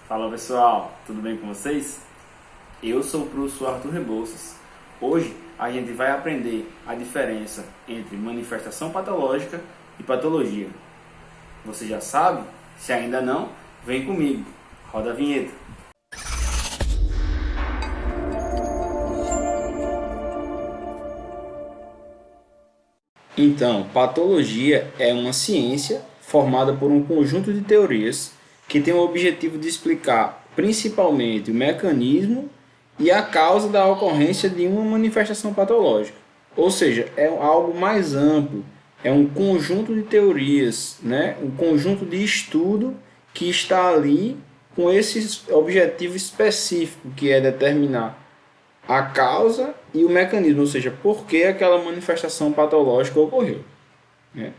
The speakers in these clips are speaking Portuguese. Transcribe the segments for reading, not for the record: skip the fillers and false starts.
Fala pessoal, tudo bem com vocês? Eu sou o professor Arthur Rebouças. Hoje a gente vai aprender a diferença entre manifestação patológica e patologia. Você já sabe? Se ainda não, vem comigo. Roda a vinheta. Então, patologia é uma ciência formada por um conjunto de teorias que tem o objetivo de explicar principalmente o mecanismo e a causa da ocorrência de uma manifestação patológica. Ou seja, é algo mais amplo, é um conjunto de teorias, né? Um conjunto de estudo que está ali com esse objetivo específico, que é determinar a causa e o mecanismo, ou seja, por que aquela manifestação patológica ocorreu, né?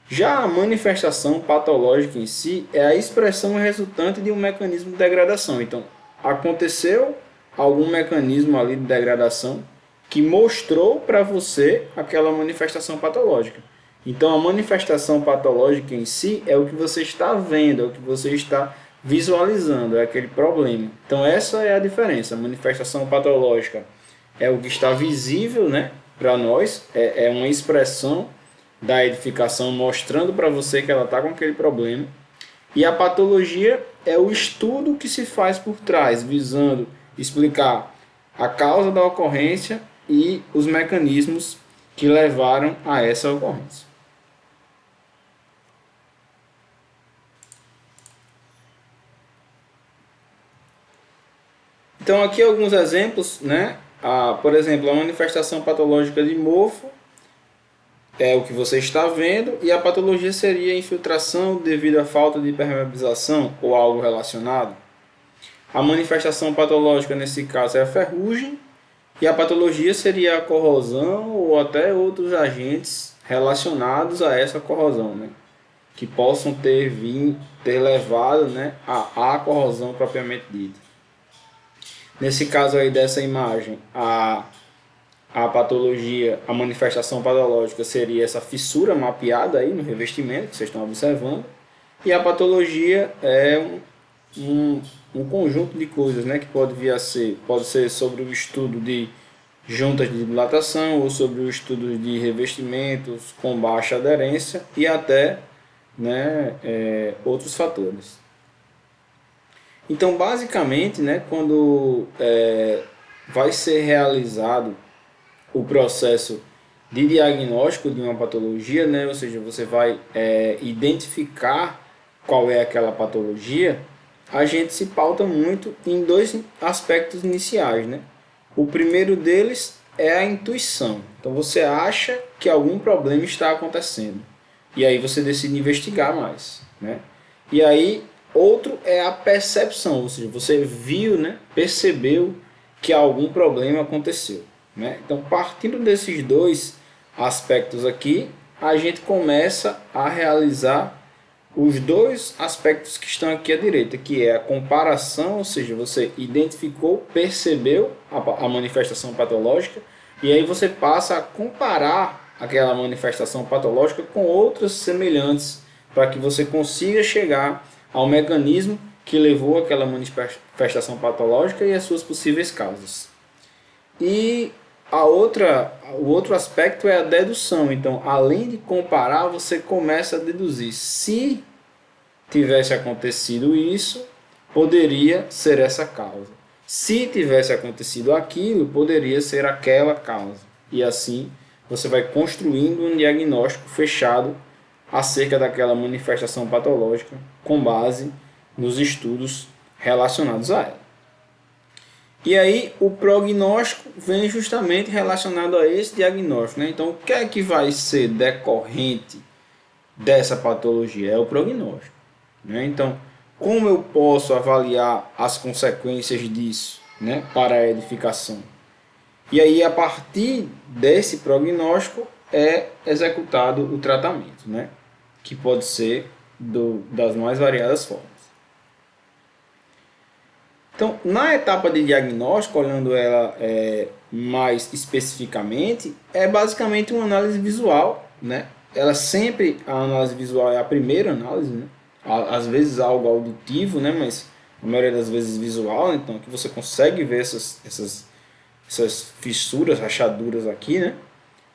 Já a manifestação patológica em si é a expressão resultante de um mecanismo de degradação. Então, aconteceu algum mecanismo ali de degradação que mostrou para você aquela manifestação patológica. Então, a manifestação patológica em si é o que você está vendo, é o que você está visualizando, é aquele problema. Então, essa é a diferença. A manifestação patológica é o que está visível, né, para nós, é uma expressão da edificação mostrando para você que ela está com aquele problema. E a patologia é o estudo que se faz por trás, visando explicar a causa da ocorrência e os mecanismos que levaram a essa ocorrência. Então aqui alguns exemplos, né? Por exemplo, a manifestação patológica de mofo é o que você está vendo, e a patologia seria a infiltração devido à falta de permeabilização ou algo relacionado. A manifestação patológica nesse caso é a ferrugem, e a patologia seria a corrosão ou até outros agentes relacionados a essa corrosão, né? Que possam ter levado, né, à corrosão propriamente dita. Nesse caso aí dessa imagem, a patologia, a manifestação patológica seria essa fissura mapeada aí no revestimento que vocês estão observando, e a patologia é um conjunto de coisas, né, que pode ser sobre o estudo de juntas de dilatação ou sobre o estudo de revestimentos com baixa aderência e até, né, outros fatores. Então, basicamente, né, quando vai ser realizado o processo de diagnóstico de uma patologia, né? Ou seja, você vai identificar qual é aquela patologia, a gente se pauta muito em dois aspectos iniciais, né? O primeiro deles é a intuição. Então você acha que algum problema está acontecendo e aí você decide investigar mais, né? E aí outro é a percepção, ou seja, você viu, né? Percebeu que algum problema aconteceu, né? Então, partindo desses dois aspectos aqui, a gente começa a realizar os dois aspectos que estão aqui à direita, que é a comparação, ou seja, você identificou, percebeu a manifestação patológica, e aí você passa a comparar aquela manifestação patológica com outras semelhantes, para que você consiga chegar ao mecanismo que levou aquela manifestação patológica e as suas possíveis causas. E o outro aspecto é a dedução. Então, além de comparar, você começa a deduzir. Se tivesse acontecido isso, poderia ser essa causa. Se tivesse acontecido aquilo, poderia ser aquela causa. E assim, você vai construindo um diagnóstico fechado acerca daquela manifestação patológica com base nos estudos relacionados a ela. E aí o prognóstico vem justamente relacionado a esse diagnóstico, né? Então, o que é que vai ser decorrente dessa patologia? É o prognóstico, né? Então, como eu posso avaliar as consequências disso, né, para a edificação? E aí, a partir desse prognóstico, é executado o tratamento, né? Que pode ser das mais variadas formas. Então, na etapa de diagnóstico, olhando ela mais especificamente, é basicamente uma análise visual, né? A análise visual é a primeira análise, né? Às vezes algo auditivo, né? Mas na maioria das vezes visual, né? Então aqui você consegue ver essas fissuras, rachaduras aqui, né?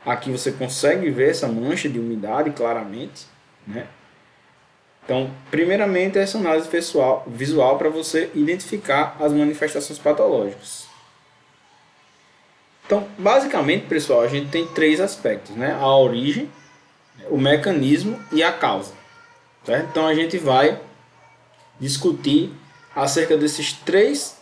Aqui você consegue ver essa mancha de umidade claramente, né? Então, primeiramente, essa análise visual para você identificar as manifestações patológicas. Então, basicamente, pessoal, a gente tem três aspectos, né? A origem, o mecanismo e a causa. Certo? Então, a gente vai discutir acerca desses três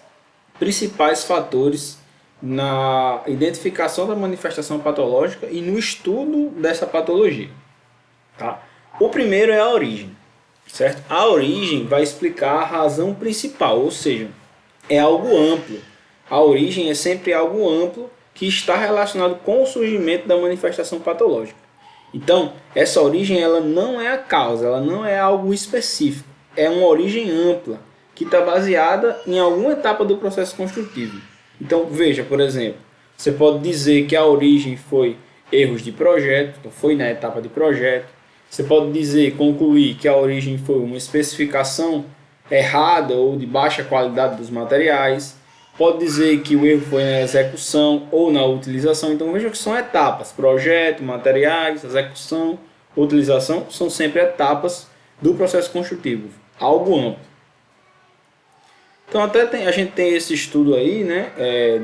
principais fatores na identificação da manifestação patológica e no estudo dessa patologia. Tá? O primeiro é a origem. Certo? A origem vai explicar a razão principal, ou seja, é algo amplo. A origem é sempre algo amplo que está relacionado com o surgimento da manifestação patológica. Então, essa origem ela não é a causa, ela não é algo específico. É uma origem ampla, que está baseada em alguma etapa do processo construtivo. Então, veja, por exemplo, você pode dizer que a origem foi erros de projeto, então foi na etapa de projeto. Você pode dizer, concluir que a origem foi uma especificação errada ou de baixa qualidade dos materiais. Pode dizer que o erro foi na execução ou na utilização. Então veja que são etapas. Projeto, materiais, execução, utilização são sempre etapas do processo construtivo. Algo amplo. Então até a gente tem esse estudo aí, né,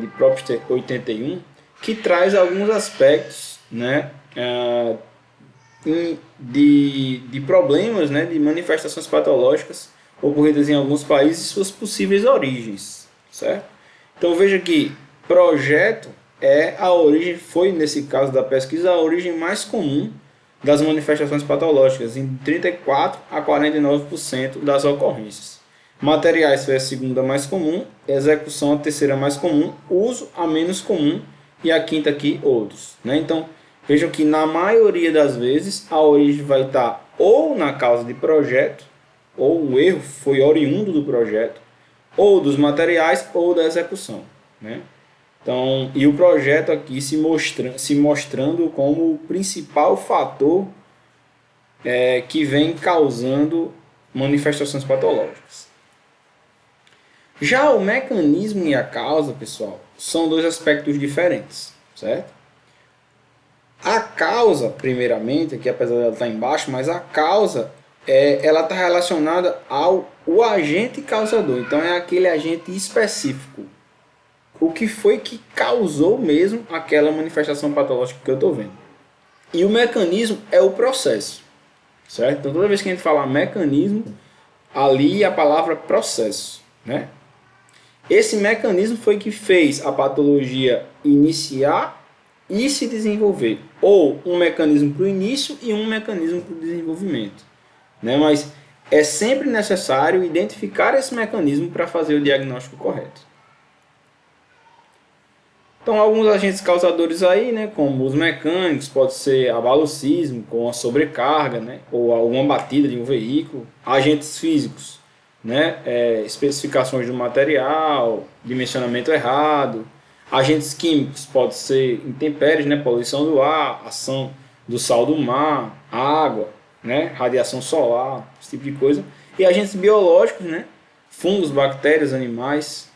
de Propst 81, que traz alguns aspectos, né, de problemas, né, de manifestações patológicas ocorridas em alguns países e suas possíveis origens, certo? Então veja que projeto foi nesse caso da pesquisa a origem mais comum das manifestações patológicas, em 34 a 49% das ocorrências. Materiais foi a segunda mais comum, execução a terceira mais comum, uso a menos comum e a quinta aqui outros, né? Então vejam que na maioria das vezes a origem vai estar ou na causa de projeto, ou o erro foi oriundo do projeto, ou dos materiais, ou da execução, né? Então, e o projeto aqui se mostrando como o principal fator que vem causando manifestações patológicas. Já o mecanismo e a causa, pessoal, são dois aspectos diferentes, certo? A causa, primeiramente, aqui apesar dela estar embaixo, mas a causa ela está relacionada ao agente causador. Então é aquele agente específico. O que foi que causou mesmo aquela manifestação patológica que eu estou vendo. E o mecanismo é o processo, certo? Então toda vez que a gente fala mecanismo, ali a palavra processo, né? Esse mecanismo foi que fez a patologia iniciar e se desenvolver, ou um mecanismo para o início e um mecanismo para o desenvolvimento, né? Mas é sempre necessário identificar esse mecanismo para fazer o diagnóstico correto. Então, alguns agentes causadores aí, né, como os mecânicos, pode ser abalo sísmico, com a sobrecarga, né, ou alguma batida de um veículo. Agentes físicos, né, especificações do material, dimensionamento errado. Agentes químicos pode ser intempéries, né, poluição do ar, ação do sal do mar, água, né, radiação solar, esse tipo de coisa. E agentes biológicos, né, fungos, bactérias, animais.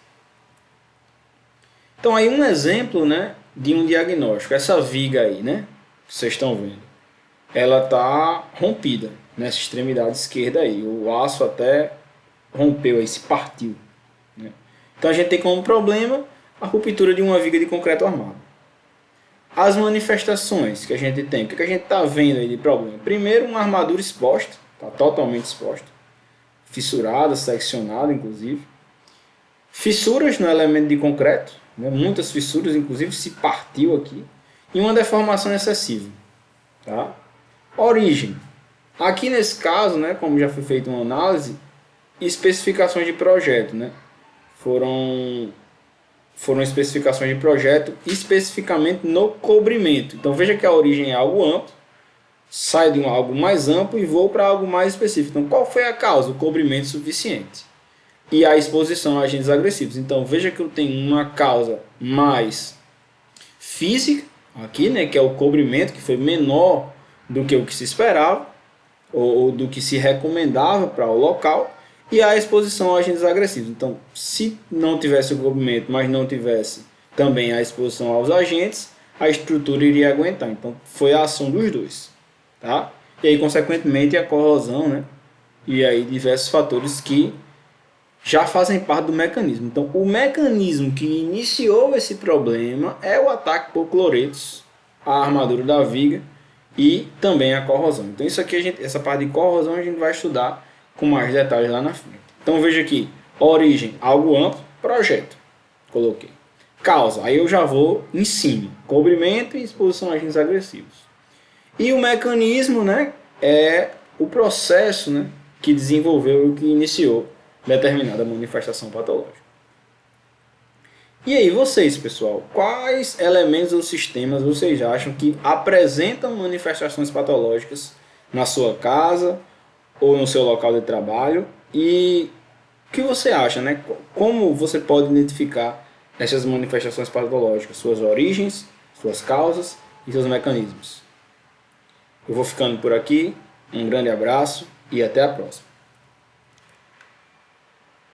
Então aí um exemplo, né, de um diagnóstico. Essa viga aí, né, que vocês estão vendo, ela está rompida nessa extremidade esquerda aí. O aço até rompeu aí, se partiu, né? Então a gente tem como problema a ruptura de uma viga de concreto armado. As manifestações que a gente tem, o que a gente está vendo aí de problema? Primeiro, uma armadura exposta, está totalmente exposta, fissurada, seccionada inclusive. Fissuras no elemento de concreto, né? Muitas fissuras, inclusive se partiu aqui. E uma deformação excessiva. Tá? Origem. Aqui nesse caso, né, como já foi feita uma análise, especificações de projeto, né? Foram especificações de projeto especificamente no cobrimento. Então veja que a origem é algo amplo, sai de algo mais amplo e voa para algo mais específico. Então qual foi a causa? O cobrimento suficiente. E a exposição a agentes agressivos. Então veja que eu tenho uma causa mais física, aqui, né, que é o cobrimento, que foi menor do que o que se esperava, ou do que se recomendava para o local, e a exposição a agentes agressivos. Então, se não tivesse o combimento, mas não tivesse também a exposição aos agentes, a estrutura iria aguentar. Então, foi a ação dos dois. Tá? E aí, consequentemente, a corrosão, né? E aí diversos fatores que já fazem parte do mecanismo. Então, o mecanismo que iniciou esse problema é o ataque por cloretos, a armadura da viga e também a corrosão. Então, isso aqui essa parte de corrosão a gente vai estudar com mais detalhes lá na frente. Então, veja aqui, origem, algo amplo, projeto, coloquei. Causa, aí eu já vou em cima, cobrimento e exposição a agentes agressivos. E o mecanismo, né, é o processo, né, que desenvolveu e que iniciou determinada manifestação patológica. E aí, vocês, pessoal, quais elementos ou sistemas vocês acham que apresentam manifestações patológicas na sua casa ou no seu local de trabalho? E o que você acha, né? Como você pode identificar essas manifestações patológicas, suas origens, suas causas e seus mecanismos? Eu vou ficando por aqui, um grande abraço e até a próxima.